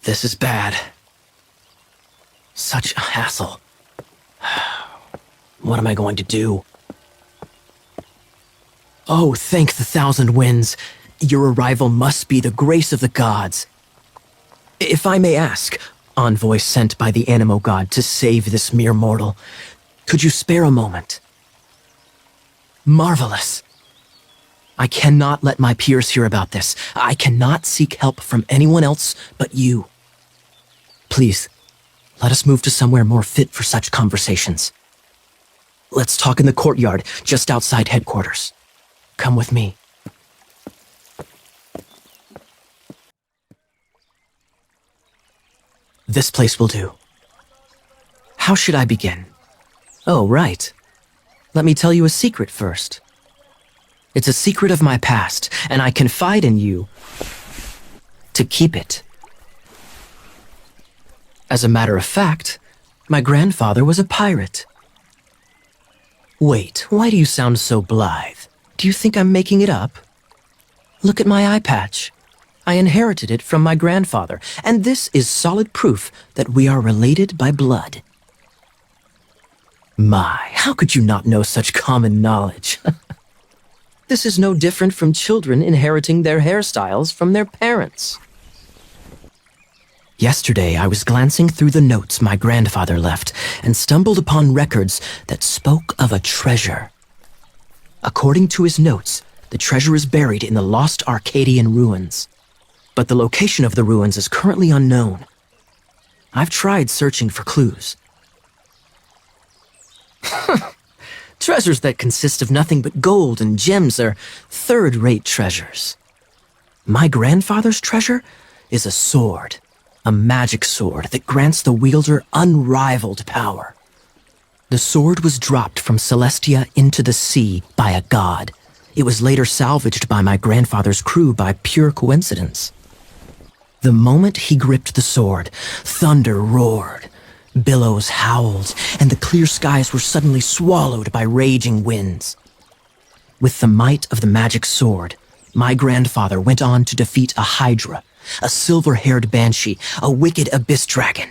This is bad. Such a hassle. What am I going to do? Oh, thank the thousand winds. Your arrival must be the grace of the gods. If I may ask, envoy sent by the Animo god to save this mere mortal, could you spare a moment? Marvelous. I cannot let my peers hear about this. I cannot seek help from anyone else but you. Please, let us move to somewhere more fit for such conversations. Let's talk in the courtyard, just outside headquarters. Come with me. This place will do. How should I begin? Oh, right. Let me tell you a secret first. It's a secret of my past, and I confide in you to keep it. As a matter of fact, my grandfather was a pirate. Wait, why do you sound so blithe? Do you think I'm making it up? Look at my eye patch. I inherited it from my grandfather, and this is solid proof that we are related by blood. My, how could you not know such common knowledge? This is no different from children inheriting their hairstyles from their parents. Yesterday, I was glancing through the notes my grandfather left and stumbled upon records that spoke of a treasure. According to his notes, the treasure is buried in the lost Arcadian ruins. But the location of the ruins is currently unknown. I've tried searching for clues. Treasures that consist of nothing but gold and gems are third-rate treasures. My grandfather's treasure is a sword, a magic sword that grants the wielder unrivaled power. The sword was dropped from Celestia into the sea by a god. It was later salvaged by my grandfather's crew by pure coincidence. The moment he gripped the sword, thunder roared, billows howled, and the clear skies were suddenly swallowed by raging winds. With the might of the magic sword, my grandfather went on to defeat a hydra, a silver-haired banshee, a wicked abyss dragon.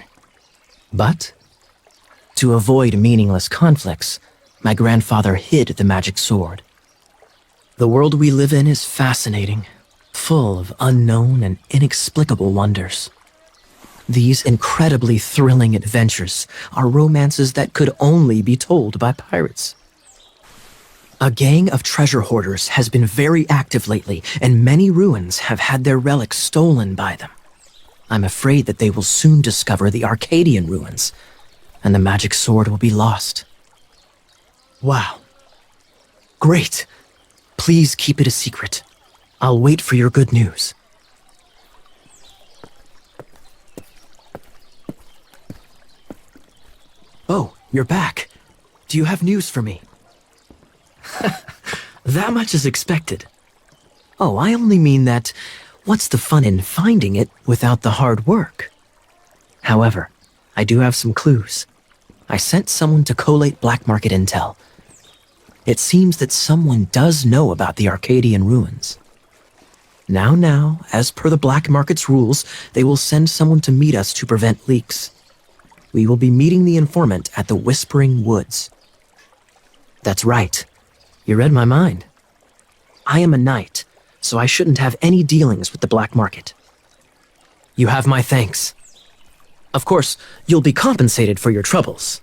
But, to avoid meaningless conflicts, my grandfather hid the magic sword. The world we live in is fascinating, full of unknown and inexplicable wonders. These incredibly thrilling adventures are romances that could only be told by pirates. A gang of treasure hoarders has been very active lately, and many ruins have had their relics stolen by them. I'm afraid that they will soon discover the Arcadian ruins, and the magic sword will be lost. Wow. Great. Please keep it a secret. I'll wait for your good news. Oh, you're back. Do you have news for me? That much is expected. Oh, I only mean that what's the fun in finding it without the hard work? However, I do have some clues. I sent someone to collate black market intel. It seems that someone does know about the Arcadian ruins. Now, as per the black market's rules, they will send someone to meet us to prevent leaks. We will be meeting the informant at the Whispering Woods. That's right. You read my mind. I am a knight, so I shouldn't have any dealings with the black market. You have my thanks. Of course, you'll be compensated for your troubles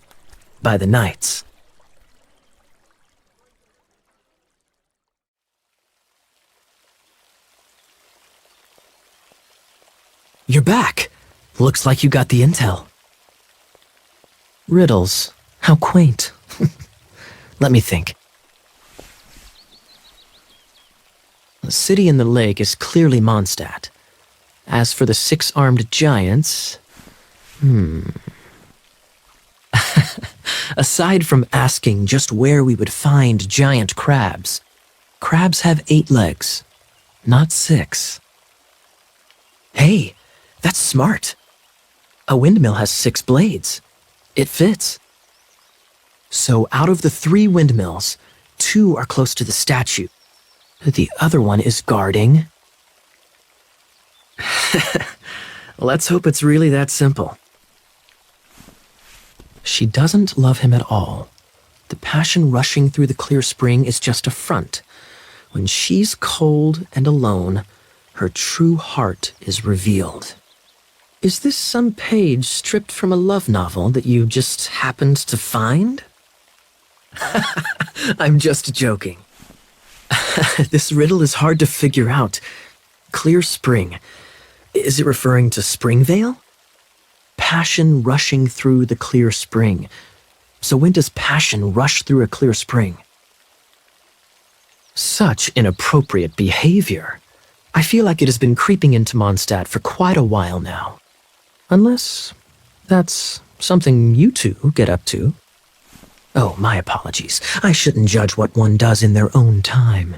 by the knights. You're back. Looks like you got the intel. Riddles. How quaint. Let me think. The city in the lake is clearly Mondstadt. As for the six-armed giants... Aside from asking just where we would find giant crabs, crabs have 8 legs, not 6. Hey, that's smart. A windmill has 6 blades. It fits. So out of the 3 windmills, 2 are close to the statue. The other one is guarding... Let's hope it's really that simple. She doesn't love him at all. The passion rushing through the clear spring is just a front. When she's cold and alone, her true heart is revealed. Is this some page stripped from a love novel that you just happened to find? I'm just joking. This riddle is hard to figure out. Clear spring. Is it referring to Springvale? Passion rushing through the clear spring. So when does passion rush through a clear spring? Such inappropriate behavior. I feel like it has been creeping into Mondstadt for quite a while now. Unless that's something you two get up to. Oh, my apologies. I shouldn't judge what one does in their own time.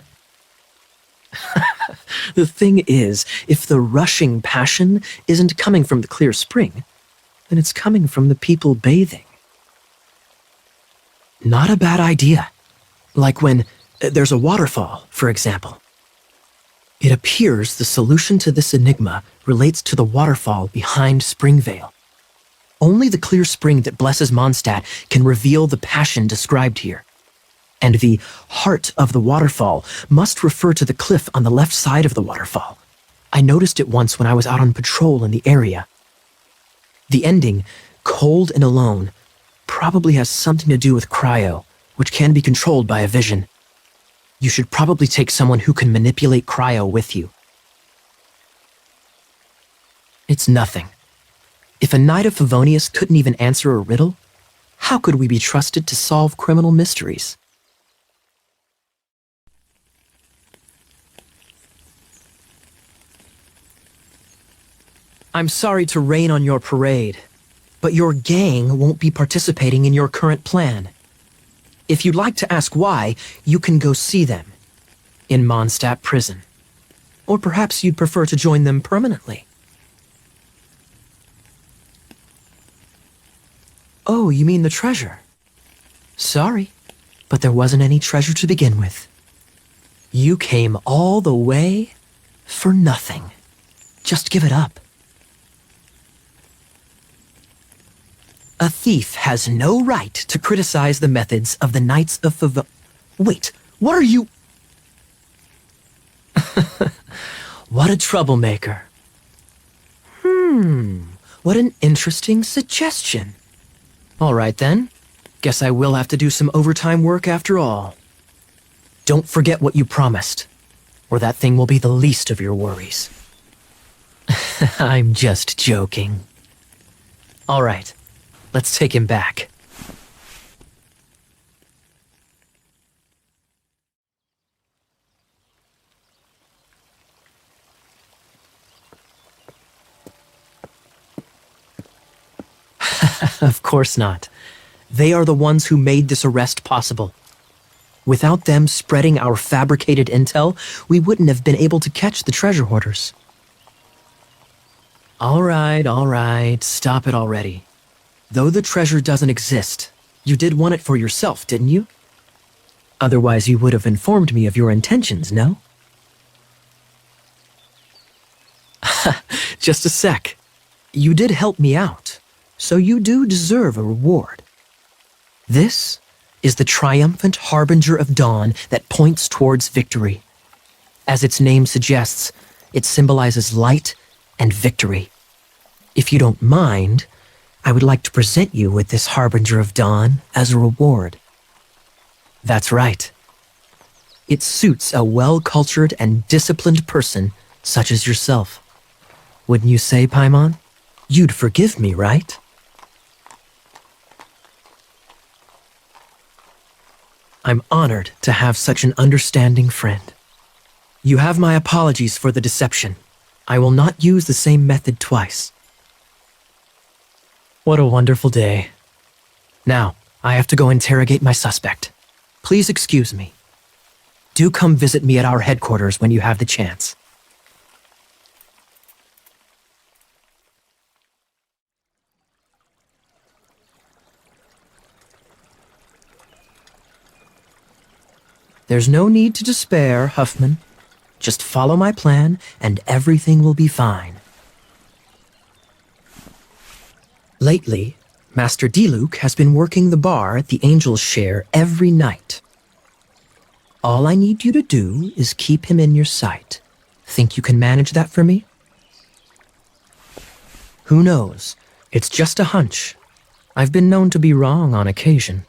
The thing is, if the rushing passion isn't coming from the clear spring, then it's coming from the people bathing. Not a bad idea. Like when there's a waterfall, for example. It appears the solution to this enigma relates to the waterfall behind Springvale. Only the clear spring that blesses Mondstadt can reveal the passion described here. And the heart of the waterfall must refer to the cliff on the left side of the waterfall. I noticed it once when I was out on patrol in the area. The ending, cold and alone, probably has something to do with cryo, which can be controlled by a vision. You should probably take someone who can manipulate cryo with you. It's nothing. If a knight of Favonius couldn't even answer a riddle, how could we be trusted to solve criminal mysteries? I'm sorry to rain on your parade, but your gang won't be participating in your current plan. If you'd like to ask why, you can go see them in Mondstadt prison. Or perhaps you'd prefer to join them permanently. Oh, you mean the treasure? Sorry, but there wasn't any treasure to begin with. You came all the way for nothing. Just give it up. A thief has no right to criticize the methods of the Knights of Favonius. Wait, what are you? What a troublemaker. What an interesting suggestion. All right then, guess I will have to do some overtime work after all. Don't forget what you promised, or that thing will be the least of your worries. I'm just joking. All right. Let's take him back. Of course not. They are the ones who made this arrest possible. Without them spreading our fabricated intel, we wouldn't have been able to catch the treasure hoarders. All right, stop it already. Though the treasure doesn't exist, you did want it for yourself, didn't you? Otherwise, you would have informed me of your intentions, no? Just a sec. You did help me out, so you do deserve a reward. This is the triumphant harbinger of dawn that points towards victory. As its name suggests, it symbolizes light and victory. If you don't mind, I would like to present you with this harbinger of dawn as a reward. That's right. It suits a well-cultured and disciplined person such as yourself. Wouldn't you say, Paimon? You'd forgive me, right? I'm honored to have such an understanding friend. You have my apologies for the deception. I will not use the same method twice. What a wonderful day. Now, I have to go interrogate my suspect. Please excuse me. Do come visit me at our headquarters when you have the chance. There's no need to despair, Huffman. Just follow my plan and everything will be fine. Lately, Master Diluc has been working the bar at the Angel's Share every night. All I need you to do is keep him in your sight. Think you can manage that for me? Who knows? It's just a hunch. I've been known to be wrong on occasion.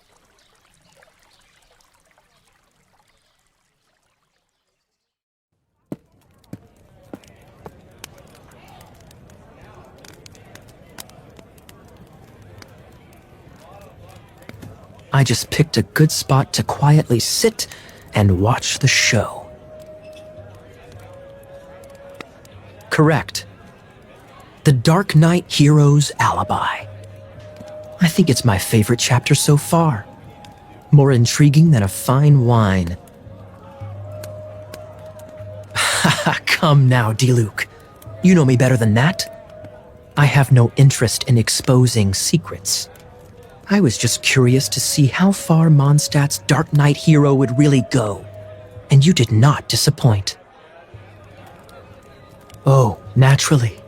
I just picked a good spot to quietly sit and watch the show. Correct. The Dark Knight Hero's Alibi. I think it's my favorite chapter so far. More intriguing than a fine wine. Come now, Diluc. You know me better than that. I have no interest in exposing secrets. I was just curious to see how far Mondstadt's Dark Knight hero would really go, and you did not disappoint. Oh, naturally.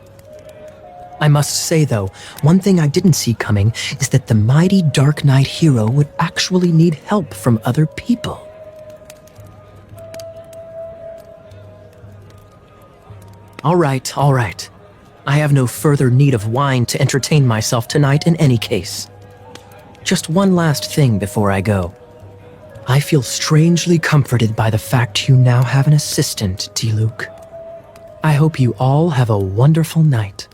I must say, though, one thing I didn't see coming is that the mighty Dark Knight hero would actually need help from other people. All right. I have no further need of wine to entertain myself tonight in any case. Just one last thing before I go. I feel strangely comforted by the fact you now have an assistant, Diluc. I hope you all have a wonderful night.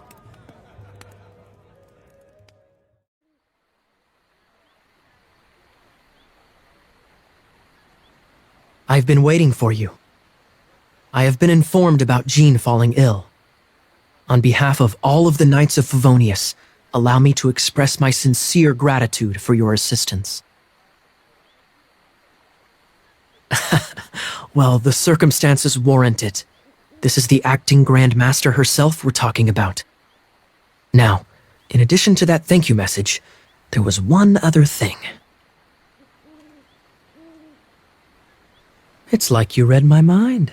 I've been waiting for you. I have been informed about Jean falling ill. On behalf of all of the Knights of Favonius, allow me to express my sincere gratitude for your assistance. Well, the circumstances warrant it. This is the acting Grand Master herself we're talking about. Now, in addition to that thank you message, there was one other thing. It's like you read my mind.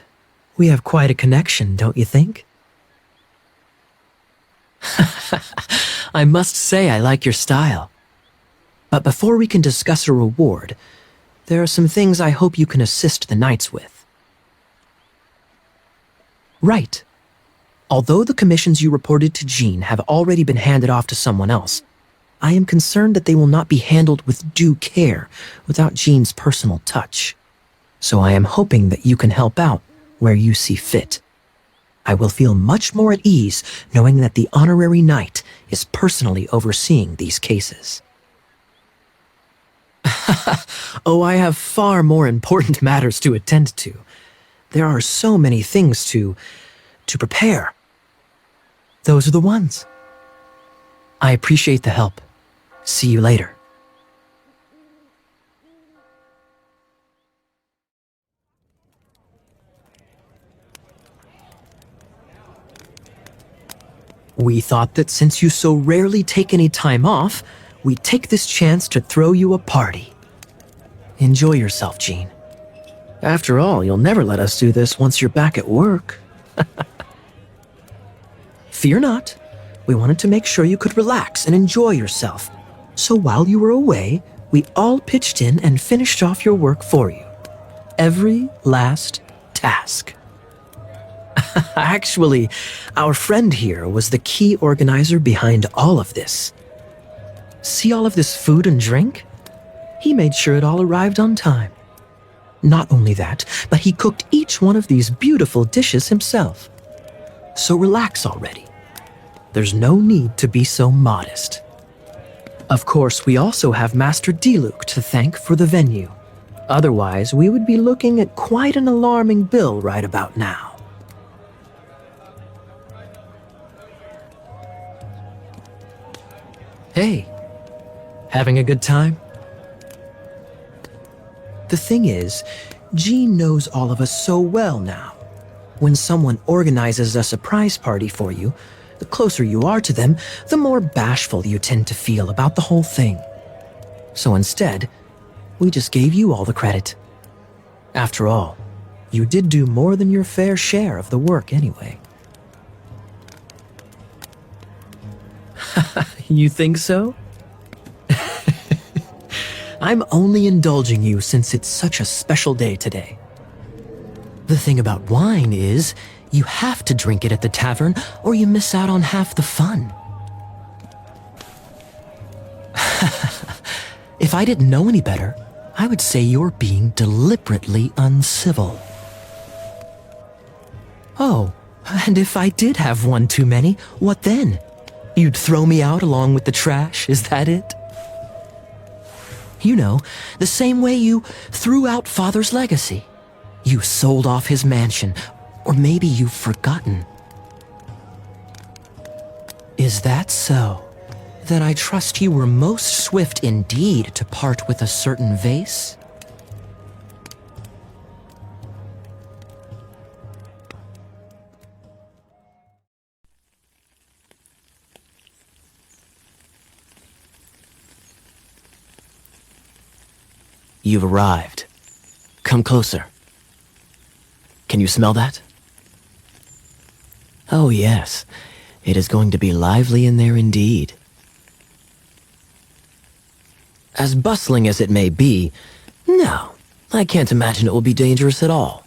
We have quite a connection, don't you think? I must say I like your style. But before we can discuss a reward, there are some things I hope you can assist the knights with. Right. Although the commissions you reported to Jean have already been handed off to someone else, I am concerned that they will not be handled with due care without Jean's personal touch. So I am hoping that you can help out where you see fit. I will feel much more at ease knowing that the honorary knight is personally overseeing these cases. Oh, I have far more important matters to attend to. There are so many things to prepare. Those are the ones. I appreciate the help. See you later. We thought that since you so rarely take any time off, we'd take this chance to throw you a party. Enjoy yourself, Jean. After all, you'll never let us do this once you're back at work. Fear not. We wanted to make sure you could relax and enjoy yourself. So while you were away, we all pitched in and finished off your work for you. Every last task. Actually, our friend here was the key organizer behind all of this. See all of this food and drink? He made sure it all arrived on time. Not only that, but he cooked each one of these beautiful dishes himself. So relax already. There's no need to be so modest. Of course, we also have Master Diluc to thank for the venue. Otherwise, we would be looking at quite an alarming bill right about now. Hey, having a good time? The thing is, Jean knows all of us so well now. When someone organizes a surprise party for you, the closer you are to them, the more bashful you tend to feel about the whole thing. So instead, we just gave you all the credit. After all, you did do more than your fair share of the work anyway. You think so? I'm only indulging you since it's such a special day today. The thing about wine is, you have to drink it at the tavern or you miss out on half the fun. If I didn't know any better, I would say you're being deliberately uncivil. Oh, and if I did have one too many, what then? You'd throw me out along with the trash, is that it? You know, the same way you threw out Father's legacy. You sold off his mansion, or maybe you've forgotten. Is that so? Then I trust you were most swift indeed to part with a certain vase? You've arrived. Come closer. Can you smell that? Oh yes, it is going to be lively in there indeed. As bustling as it may be, no, I can't imagine it will be dangerous at all.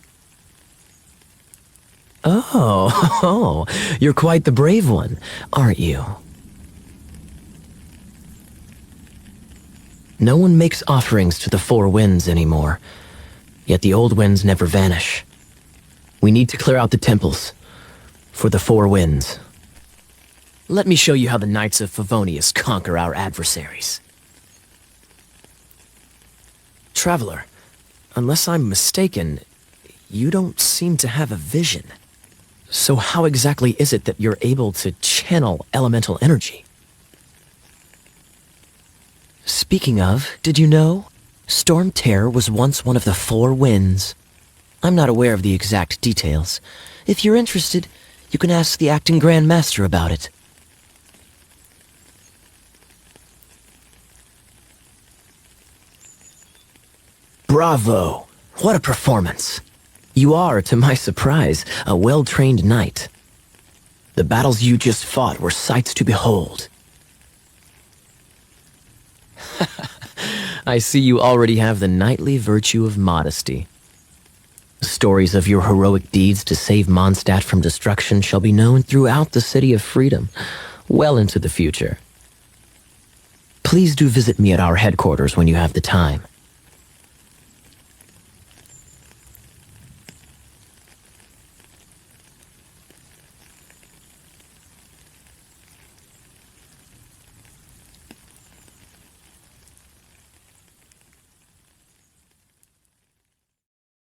Oh, you're quite the brave one, aren't you? No one makes offerings to the four winds anymore, yet the old winds never vanish. We need to clear out the temples for the four winds. Let me show you how the Knights of Favonius conquer our adversaries. Traveler, unless I'm mistaken, you don't seem to have a vision. So how exactly is it that you're able to channel elemental energy? Speaking of, did you know? ᶗᵗᵗlélér was once one of the four winds. I'm not aware of the exact details. If you're interested, you can ask the acting Grand Master about it. Bravo! What a performance! You are, to my surprise, a well-trained knight. The battles you just fought were sights to behold. I see you already have the knightly virtue of modesty. Stories of your heroic deeds to save Mondstadt from destruction shall be known throughout the City of Freedom, well into the future. Please do visit me at our headquarters when you have the time.